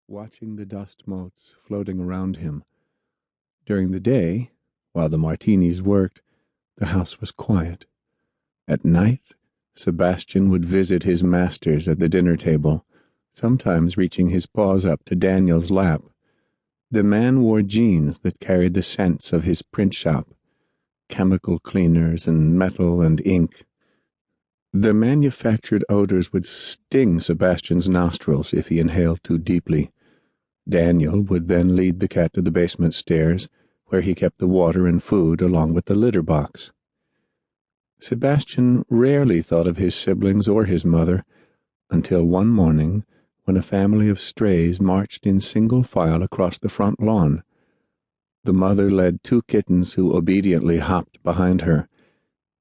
watching the dust motes floating around him. During the day, while the Martinis worked, the house was quiet. At night, Sebastian would visit his masters at the dinner table, sometimes reaching his paws up to Daniel's lap. The man wore jeans that carried the scents of his print shop, chemical cleaners and metal and ink. The manufactured odors would sting Sebastian's nostrils if he inhaled too deeply. Daniel would then lead the cat to the basement stairs, where he kept the water and food along with the litter box. Sebastian rarely thought of his siblings or his mother, until one morning when a family of strays marched in single file across the front lawn. The mother led two kittens who obediently hopped behind her.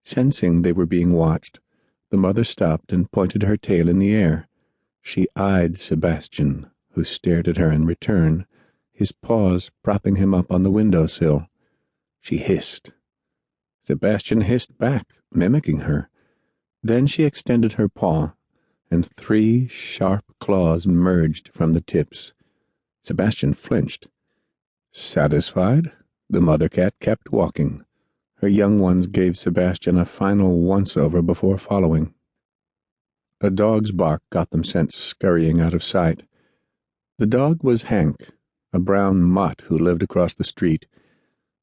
Sensing they were being watched, the mother stopped and pointed her tail in the air. She eyed Sebastian, who stared at her in return, his paws propping him up on the windowsill. She hissed. Sebastian hissed back, mimicking her. Then she extended her paw, and three sharp claws merged from the tips. Sebastian flinched. Satisfied, the mother cat kept walking. Her young ones gave Sebastian a final once-over before following. A dog's bark got them sent scurrying out of sight. The dog was Hank, a brown mutt who lived across the street.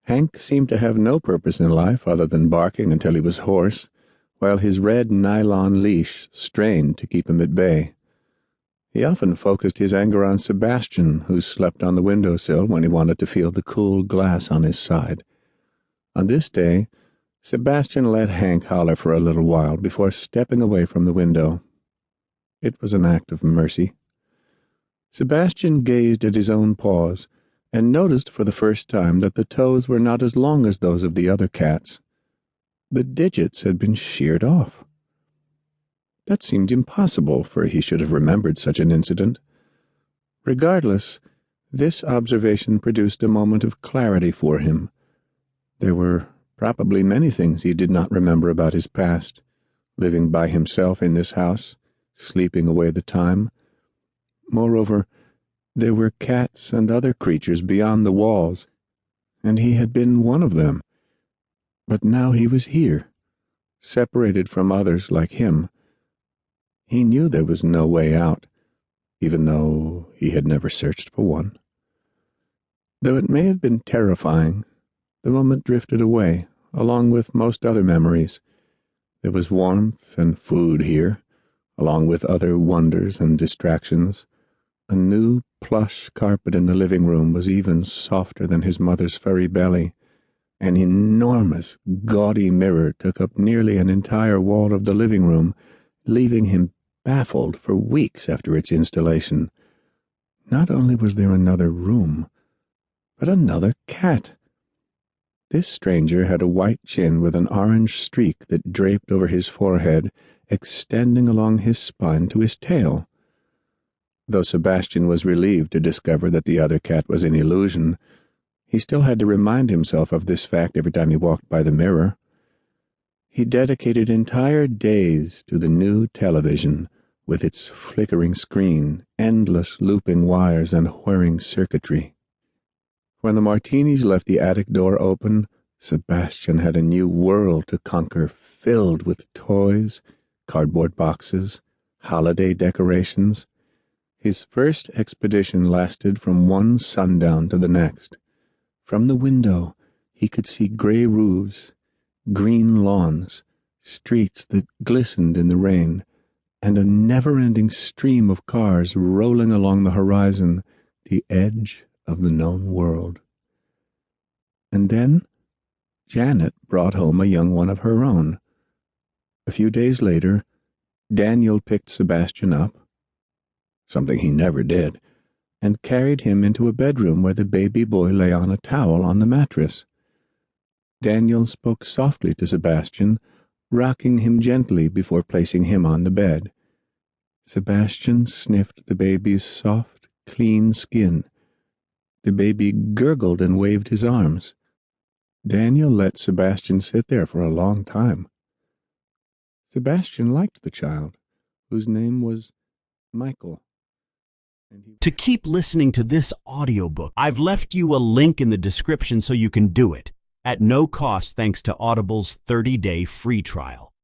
Hank seemed to have no purpose in life other than barking until he was hoarse, while his red nylon leash strained to keep him at bay. He often focused his anger on Sebastian, who slept on the windowsill when he wanted to feel the cool glass on his side. On this day, Sebastian let Hank holler for a little while before stepping away from the window. It was an act of mercy. Sebastian gazed at his own paws and noticed for the first time that the toes were not as long as those of the other cats. The digits had been sheared off. That seemed impossible, for he should have remembered such an incident. Regardless, this observation produced a moment of clarity for him. There were probably many things he did not remember about his past, living by himself in this house, sleeping away the time. Moreover, there were cats and other creatures beyond the walls, and he had been one of them. But now he was here, separated from others like him. He knew there was no way out, even though he had never searched for one. Though it may have been terrifying, the moment drifted away, along with most other memories. There was warmth and food here, along with other wonders and distractions. A new plush carpet in the living room was even softer than his mother's furry belly. An enormous, gaudy mirror took up nearly an entire wall of the living room, leaving him baffled for weeks after its installation. Not only was there another room, but another cat. This stranger had a white chin with an orange streak that draped over his forehead, extending along his spine to his tail. Though Sebastian was relieved to discover that the other cat was an illusion, he still had to remind himself of this fact every time he walked by the mirror. He dedicated entire days to the new television, with its flickering screen, endless looping wires, and whirring circuitry. When the Martinis left the attic door open, Sebastian had a new world to conquer, filled with toys, cardboard boxes, holiday decorations. His first expedition lasted from one sundown to the next. From the window, he could see gray roofs, green lawns, streets that glistened in the rain, and a never-ending stream of cars rolling along the horizon, the edge of the known world. And then Janet brought home a young one of her own. A few days later, Daniel picked Sebastian up, something he never did, and carried him into a bedroom where the baby boy lay on a towel on the mattress. Daniel spoke softly to Sebastian, rocking him gently before placing him on the bed. Sebastian sniffed the baby's soft, clean skin. The baby gurgled and waved his arms. Daniel let Sebastian sit there for a long time. Sebastian liked the child, whose name was Michael. To keep listening to this audiobook, I've left you a link in the description so you can do it at no cost thanks to Audible's 30-day free trial.